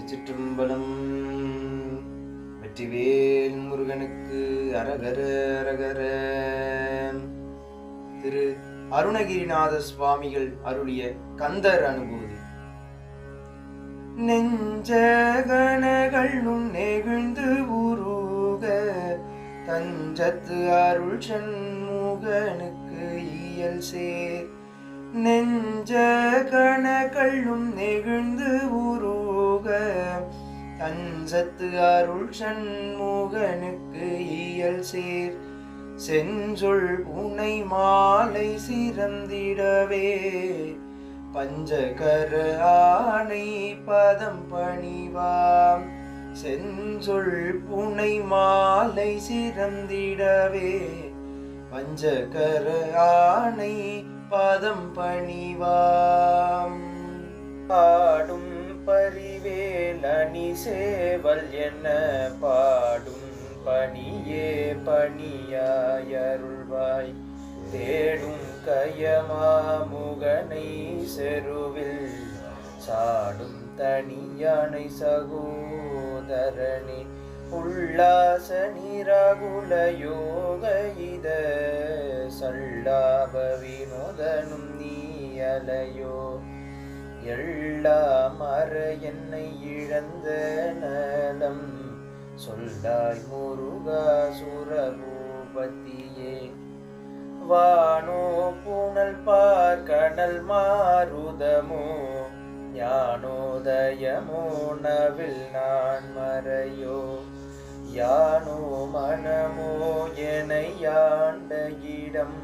திருச்சிற்றம்பலம். வெற்றிவேல் முருகனுக்கு அரகர அரகர. திரு அருணகிரிநாத சுவாமிகள் அருளிய கந்தர் அனுபூதி. நெஞ்சகணகள் நெகிழ்ந்து உருக தஞ்சத்து அருள் சண்முகனுக்கு இயல் சேர். நெஞ்சகணகள் நெகிழ்ந்து உருக தஞ்சத்து அருள் சண்முகனுக்கு இயல் சேர். செஞ்சொல் புனை மாலை சிறந்திடவே பஞ்சகர ஆணை பதம் பணிவாம். செஞ்சொல் புனை மாலை சிறந்திடவே பஞ்சகர ஆணை பதம் பணிவாம். பாடும் பரிவேல் அணி சேவல் என பாடும் பணியே பணியாய் அருள்வாய். தேடும் கயமாமுகனை செருவில் சாடும் தனியானை சகோதரனே. உல்லாச நிராகுல யோக இத சல்லாப வினோதனும் நீ அலையோ. எல்லாம் அற என்னை இழந்த நலம் சொல்லாய் முருகா சுரபூபதியே. வானோ புனல் பார்க்கடல் மாருதமோ ஞானோதயமோ நவில் நான் மறையோ. யானோ மனமோ என யாண்ட இடம்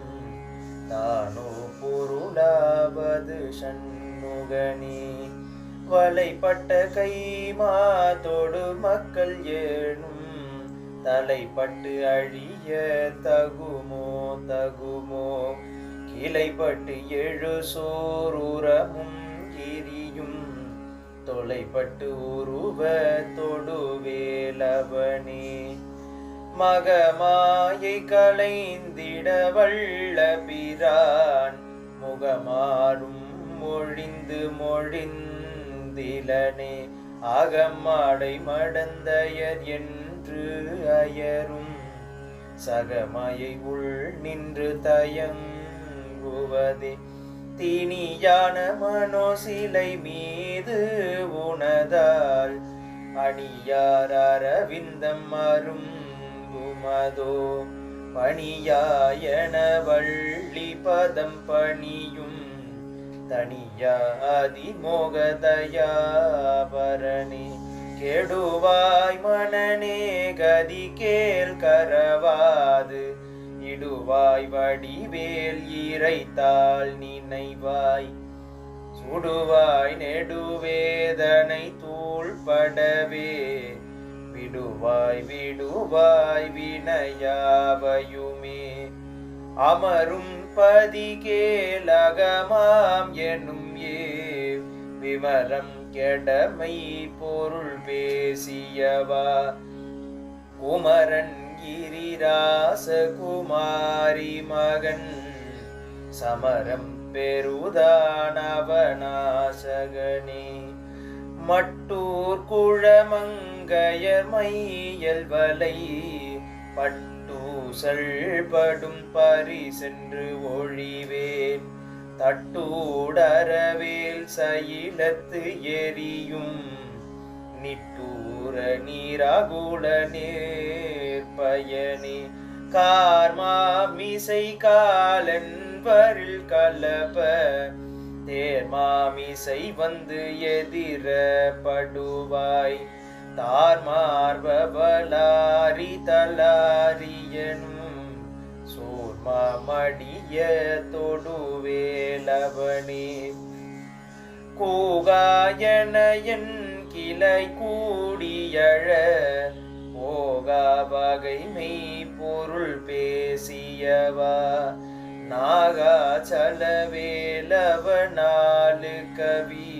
தானோ பொருளாவது சண்முகனே. வலைப்பட்ட கைமா தொடு மக்கள் ஏனும் தலைப்பட்டு அழிய தகுமோ தகுமோ. கிளைப்பட்டு எழு சோறுரமும் கிரியும் தொலைப்பட்டு உருவ தொடுவேலவனே. மகமாயை கலைந்திட வல்ல பிரான் முகமாறும் மொழிந்து மொழிந்திலனே. அகமாடை மடந்தையர் என்று அயரும் சகமாயை உள் நின்று தயங்குவதே. தீனியான மனோ சிலை மீது உனதால் அணியார் அரவிந்தம் அரும்புமதோ. பணியாயன வள்ளி பதம் பணியும் தனியாதி மோகதயாபரணே. கெடுவாய் மனநே கதி கேள் கரவாது இடுவாய் வடிவேல் இறைத்தாள் நினைவாய். சுடுவாய் நெடுவேதனை தூள்படவே விடுவாய் விடுவாய் வினையாவையுமே. அமரும் பதிகேலகமாம் எனும் ஏ விமரம் கெடமை பொருள் பேசியவா. குமரன் கிரிராச குமாரி மகன் சமரம் பெருதானவநாசகனே. மட்டூர் குழமங்கையர் மையல் வலை பட்டூசல் படும் பரிசென்று ஒழிவேன். தட்டூடரவேல் சயிலத்து எரியும் நிட்டூர நீராகுல நேர்பயனே. கார்மாமிசை காலன் வரில் கலப்ப தேர்மாமிசை வந்து எதிர படுவாய். தார்மார்பலாரி தலாரியனும் சோர்மாமடிய தொடுவேலவனே. கூகாயன என் கிளை கூடியழ போகா வகைமை பொருள் பேசியவா. நாகாச்சலவேலவனாலு கவி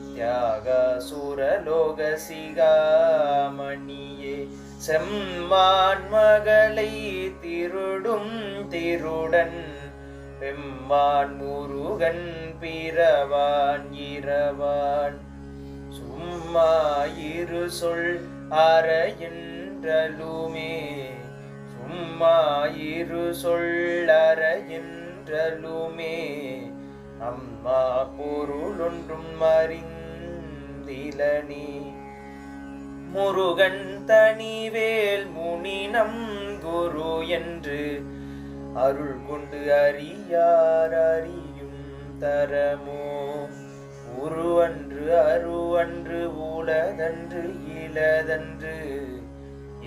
தியாக சுரலோக சிகாமணியே. செம்மான் மகளை திருடும் திருடன் பெம்மான் முருகன் பிறவான் இரவான். சும்மா சும்மா இரு சொல் அற என்றலுமே சும்மா இரு சொல்லற என்றலுமே அம்மா பொருளொன்றும் அறிந்திலனே முருகன் தனிவேல் முனினம் குரு என்று அருள் கொண்டு அறியார் அறியும் தரமோ உருவன்று அருவன்று உளதன்று இளதன்று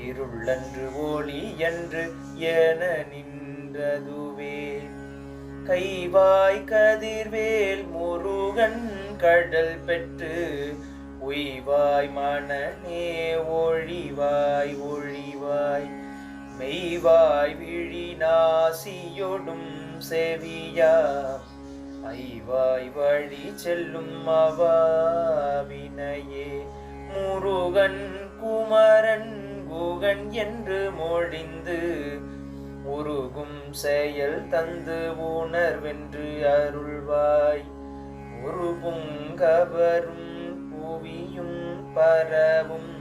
இருளன்று ஒளி என்று என நின்றதுவே கைவாய் கதிர்வேல் முருகன் கடல் பெற்று உய்வாய் மனநே ஒழிவாய் ஒழிவாய் மெய்வாய் விழி நாசியொடும் செவியா ஐவாய் வழி செல்லும் அவாவினையே முருகன் குமரன் குகன் என்று மொழிந்து உருகும் செயல் தந்து உணர்வென்று அருள்வாய் ஒரு புங்கவரும் புவியும் பரவும்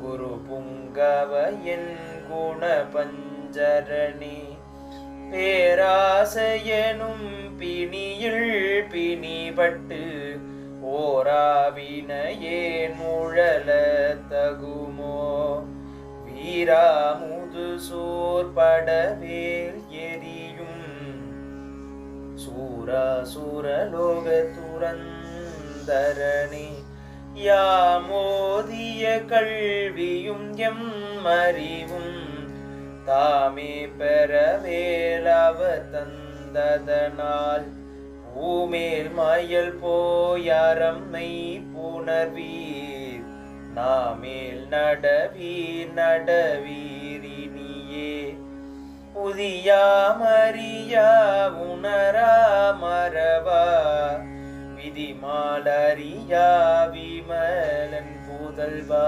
குரு புங்கவ என் குண பஞ்சரணி பேராசையனும் பிணியில் பிணிபட்டு ஓராவினையேன் உழல தகுமோ வீராமுது சோர்படவேல் எரியும் சூராசுரலோக துரந்தரணி யாமோதிய கல்வியும் எம் அறிவும் தாமே பெறவேலவ தந்ததனால் பூமேல் மயல் போயாரம்மை புணர்வீர் நாமேல் நடவீர் நடவீரினியே புதியாமறியா உணரா மறவா விதிமாலறியா விமலன் புதல்வா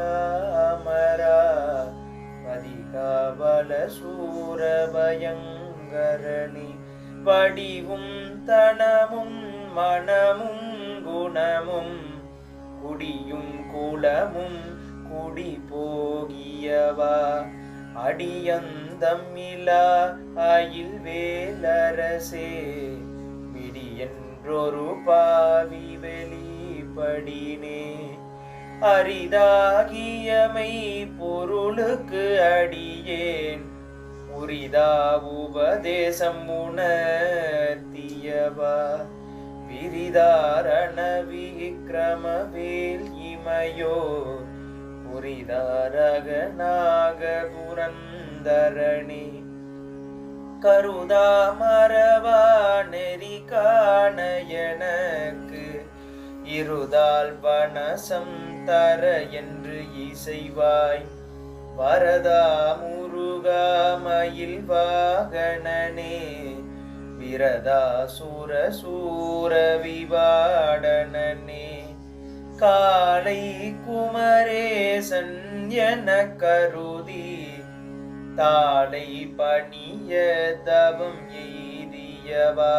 அதிகானகாபயாமரா அதிகாபல சூரபயங்கரணி வடிவும் தனமும் மனமும் குணமும் குடியும் குலமும் குடி போகியவா அடியந்தம்மிலா அயில் வேலரசே விடியென்றொரு பாவி வெளிப்படினே அரிதாகியமை பொருளுக்கு அடியேன் உரிதா உபதேசம் உணர்த்தியவா விரிதாரண விக்ரமவேல் இமையோ புரிதாரகனாக புரந்தரணி கருதா மரவா நெறி காண எனக்கு இருதால் வனசம் தர என்று இசைவாய் வரதா முருகா மயில் வாகனனே விரதா சுர சூர விவாடனே காலை குமரேசன் என கருதி தாளை பணிய தவம் எய்தியவா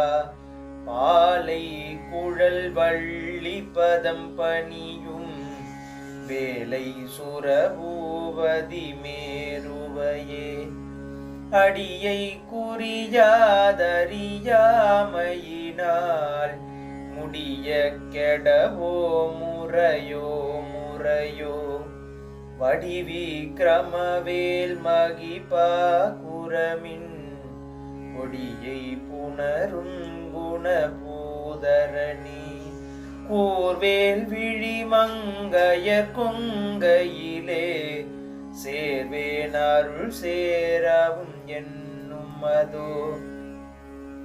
பாலை குழல் வள்ளி பதம் பணியும் வேலை சுரபூவதி மேருவையே அடியை குறியாதறியாமையினால் முடிய கெடவோ முறையோ முறையோ வடிவிக்ரமவேல் மகிபா குரமின் கொடியை புணரும் குணபூதரணி கூர்வேல் விழி மங்கையர் கொங்கையிலே சேர்வேன் அருள் சேரவும் என்னும் அதோ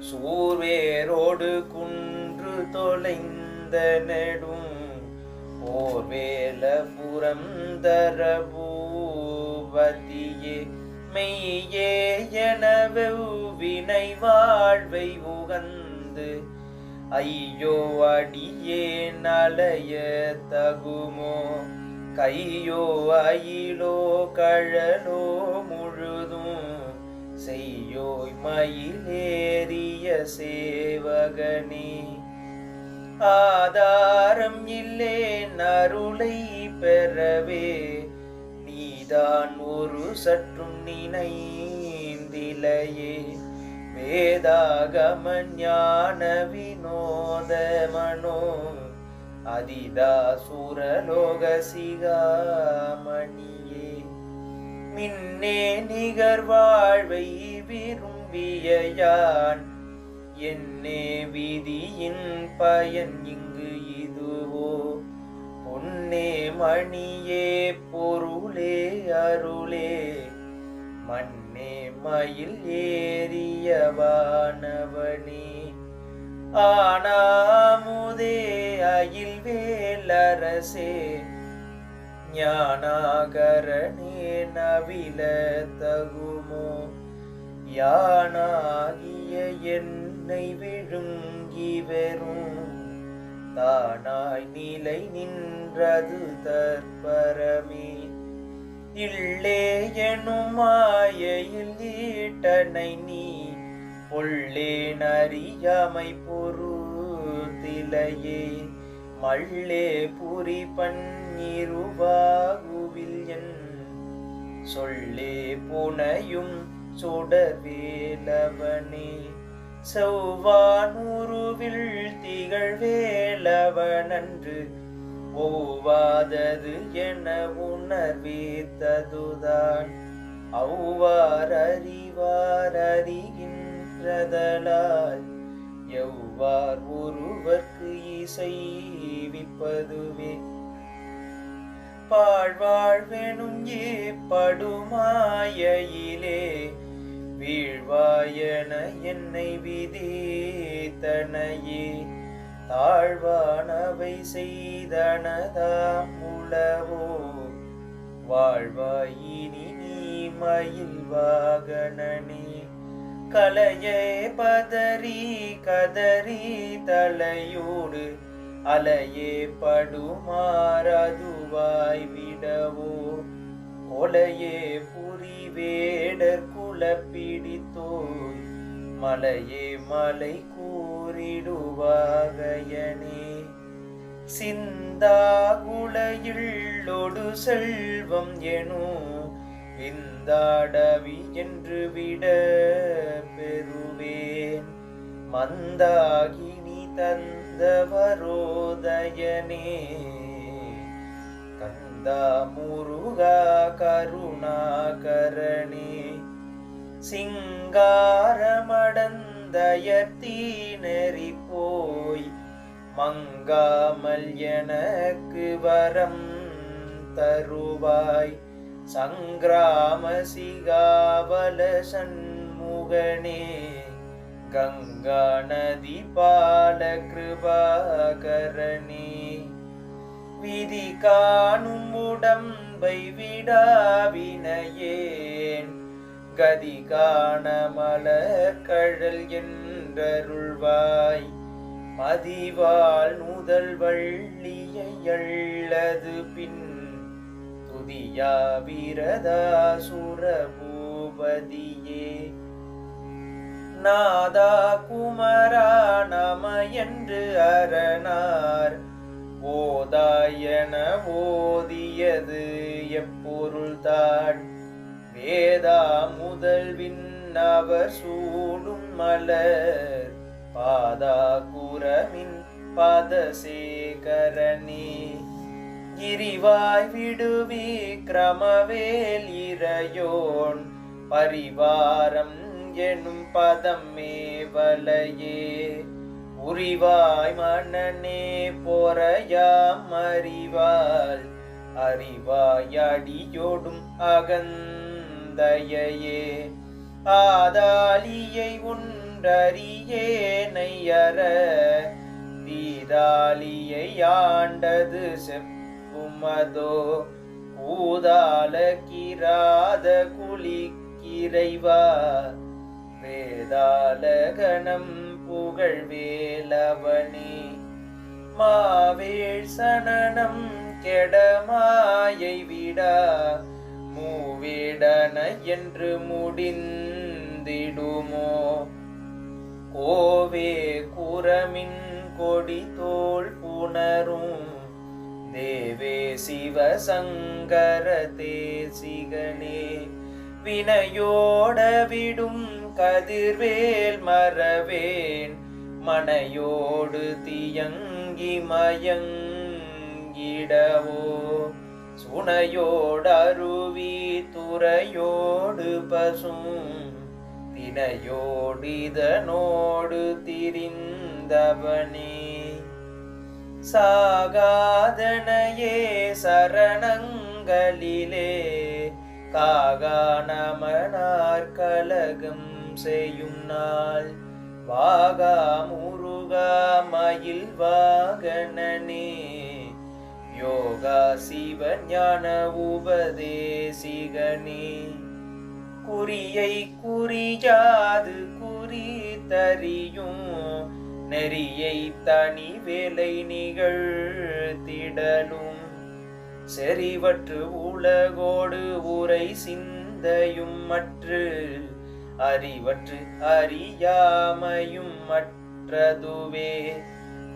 சூர்வேரோடு குன்று தொலைந்த நெடும் போர்வேல புரந்தர பூவதியே மெய்யே எனவினை வாழ்வை உகந்து ஐயோ அடியே நலைய தகுமோ கையோ அயிலோ கழலோ முழுதும் செய்யோய் மயிலேறிய சேவகனே ஆதாரம் இல்லேன் அருளை பெறவே நீதான் ஒரு சற்றும் நினைந்திலையே வேதாகம ஞான வினோத மனோ அதிதாசுரலோக சிகாமணியே மின்னே நிகர் வாழ்வை விரும்பிய யான் என்னே விதியின் பயன் இங்கு இதுவோ பொன்னே மணியே பொருளே அருளே மண்ணே மயில் ஏறியவானவனே ஆனாமுதே அயில் வேலரசே ஞானாகரணே நவில தகுமோ யானாகிய என்னை விழுங்கி வெறும் தானாய் நிலை நின்றது தற்பரமே இல்லே எனும் மாயையில் ஈட்டனை நீ பொள்ளே நறியாமை பொருத்திலையே மள்ளே புரி பன்னிருவாகுவில் என் சொல்லே புனையும் சுடர்வேலவனே செவ்வானூருவில் திகழ்வேலவனன்று ஓவாதது என உணர்வேத்ததுதான் அவ்வார் அறிவார் அறிகின்றதலால் எவ்வார் ஒருவர்க்கு இசைவிப்பதுவே பாழ்வாழ்வெனும் ஏற்படுமாயிலே வீழ்வாயன என்னை விதித்தனையே தாழ்வானவை செய்தனதாம் உளவோ வாழ்வாயினி நீ மயில் வாகனனே கலையே பதறி கதறி தலையோடு அலையே படுமாறதுவாய் விடவோ கொலையே புரி வேடர் குலப்பிடித்தோய் மலையே மலை கூறிடுவாகையனே சிந்தாகுலையுள்ளொடு செல்வம் எனோ விந்தாடவி என்று விட பெறுவேன் மந்தாகினி தந்தவரோதயனே கந்தா முருகா கருணாகரணே சிங்காரமடந்தயத்தீனறி போய் மங்காமல் எனக்கு வரம் தருவாய் சங்கிராம சிகாவல சண்முகனே கங்கா நதி பால கிருபாகரணே விதி காணும் உடம்பை விடாவினையேன் கதி காண மலர்கழல் என்றருள்வாய் மதிவாள் நுதல் வள்ளியை அள்ளது பின் துதியா விரதாசுர பூபதியே நாதா குமரா நம என்று அரணார் ஓதாயன ஓதியது எப்பொருள்தான் வேதா முதல்வின் அவர் சூடும் மலர் பாதா குரமின் பாதசேகரனே கிரிவாய் விடுவி கிரமவேல் இறையோன் பரிவாரம் எனும் பதம் மேவலையே உரிவாய் மன்னனே பொறையாம் அறிவாள் அறிவாய் அடியோடும் அகந்தையே ஆதாலியை உண்டறியேனை அற தீதாலியை ஆண்டது செப்புமதோ ஊதால கிராத குளிக்கிறைவா வேதாலகணம் புகழ்வேலவனே மாவேள் சனனம் கெடமாயை விடா மூவேடன என்று முடிந்திடுமோ கோவே குரமின் கொடி தோள் புணரும் தேவே சிவசங்கர தேசிகனே வினையோட விடும் கதிர்வேல் மறவேன் மனையோடு தியங்கி மயங்கிடவோ சுனையோடு அருவி துறையோடு பசும் தினையோடு இதனோடு திரிந்தவனே சாகாதனையே சரணங்களிலே காகானமனார் கலகம் செய்யும் நாள் வாகா முருகா மயில் வாகனனே யோகா சிவஞான உபதேசிகனே குறியை குறியாது குறி தறியும் நெறியை தனி வேலை நிகழ்த்திடலும் செறிவற்று உலகோடு உரை சிந்தையும் மற்று அறிவற்று அறியாமையும் மற்றதுவே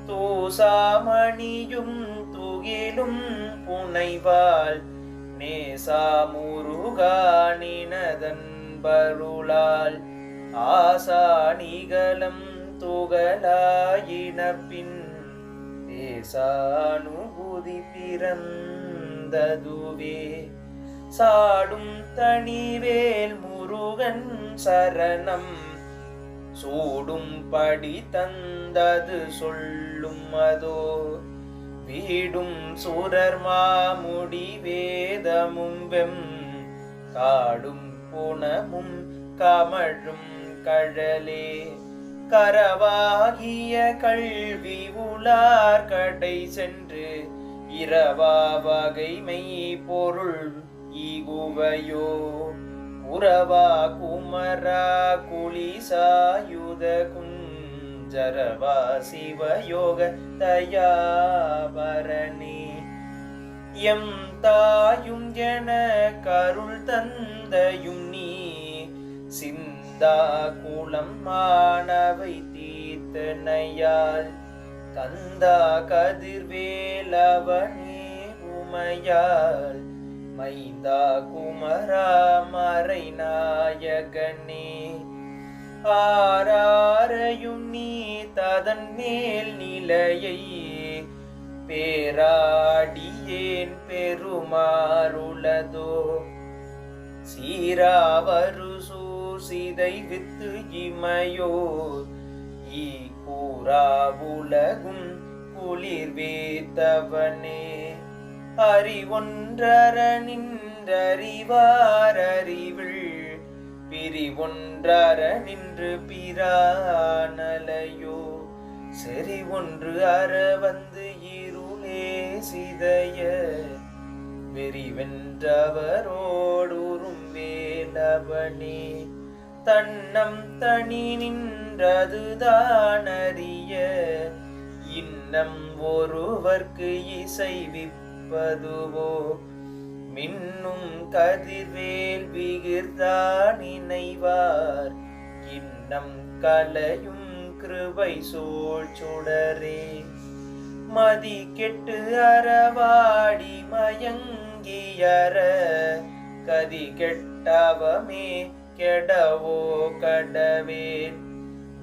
தூசாமணியும் துகிலும் புனைவாள் நேசா முருகானினதன் பருளால் ஆசானிகலம் துகளாயின பின் தேசானுபூதி பிறந்ததுவே சாடும் தனிவேல் முருகன் சரணம் சூடும் படி தந்தது சொல்லும் அதோ வீடும் சுரர் மாமுடி வேதமும் வெம் காடும் புனமும் கமழும் கழலே கரவாகிய கல்வி உளார் கடை சென்று இரவா வகைமை பொருள் ஈகுவையோ உறவா குமரா குளிசாயுத குஞ்சரவா சிவயோக தயாபரணி எம் தாயும் என கருள் தந்தையும் நீ சிந்தா குளம் மாணவை தீர்த்தனையால் கந்தா கதிர்வேலவனே உமையால் மைந்தா குமரா மறை நாயகனே ஆராரையும் நீ ததன் மேல் நிலையை பேராடியேன் பெருமாறுளதோ சீராவரு சூசிதை வித்து இமையோர் ஈ கூறா உலகும் குளிர் வேத்தவனே அறிவொன்றர நின்றறிவாரறிவில் பிரிவொன்றர நின்று பிரானலையோ செறி ஒன்று அற வந்து இருளே சிதைய வெறிவென்றவரோடுறும் வேலவனே தன்னம் தனி நின்றதுதான் அறிய இன்னம் ஒருவர்க்கு இசைவிப்பதுவோ மின்னும் கதிர்வேல் விகிர்தான் நினைவார் இன்னம் கலையும் கிருபை சோழ் சுடரே மதி கெட்டு அறவாடி மயங்கியற கதி கெட்டவமே கெடவோ கடவேன்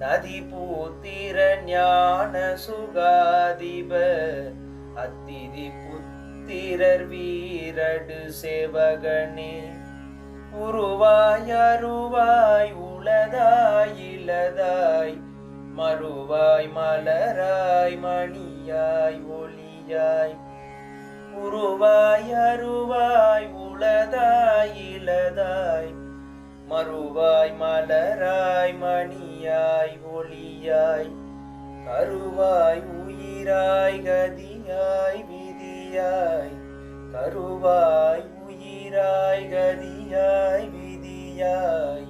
நதி பூத்திர ஞான சுகாதிப அத்திதி புத்திரர் வீரடு சேவகனே உருவாய் அருவாய் உளதாய் இளதாய் மறுவாய் மலராய் மணியாய் ஒளியாய் உருவாய் அருவாய் உளதாய் இளதாய் மறுவாய் மலராய் மணியாய் ஒளியாய் கருவாய் உயிராய் கதியாய் விதியாய் கருவாய் உயிராய் கதியாய் விதியாய்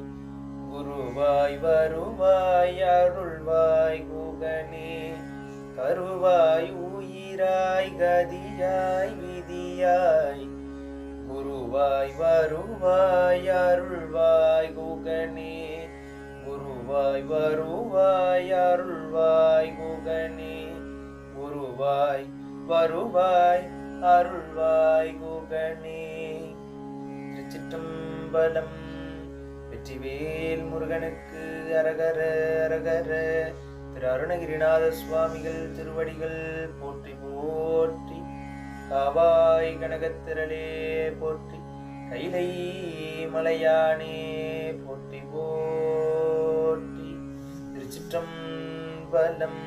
குருவாய் வருவாய் அருள்வாய் குகனே கருவாய் உயிராய் கதியாய் விதியாய் குருவாய் வருவாய் அருள்வாய் குகனே குருவாய் வருவாய் அருள்வாய் குகனே வருவாய் வருவாய் அருள்வாய் குகனே. திருச்சிற்றம்பலம். வெற்றிவேல் முருகனுக்கு அரகர அரகர. திரு அருணகிரிநாத சுவாமிகள் திருவடிகள் போற்றி போற்றி. காவாய் கனகத்திரளே போற்றி. கைலை மலையானே போற்றி போற்றி. திருச்சிற்றம்பலம்.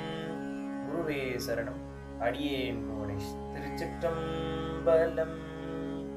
குருவே சரணம். அடியேன் புவனேஷ். திருச்சிற்றம்பலம்.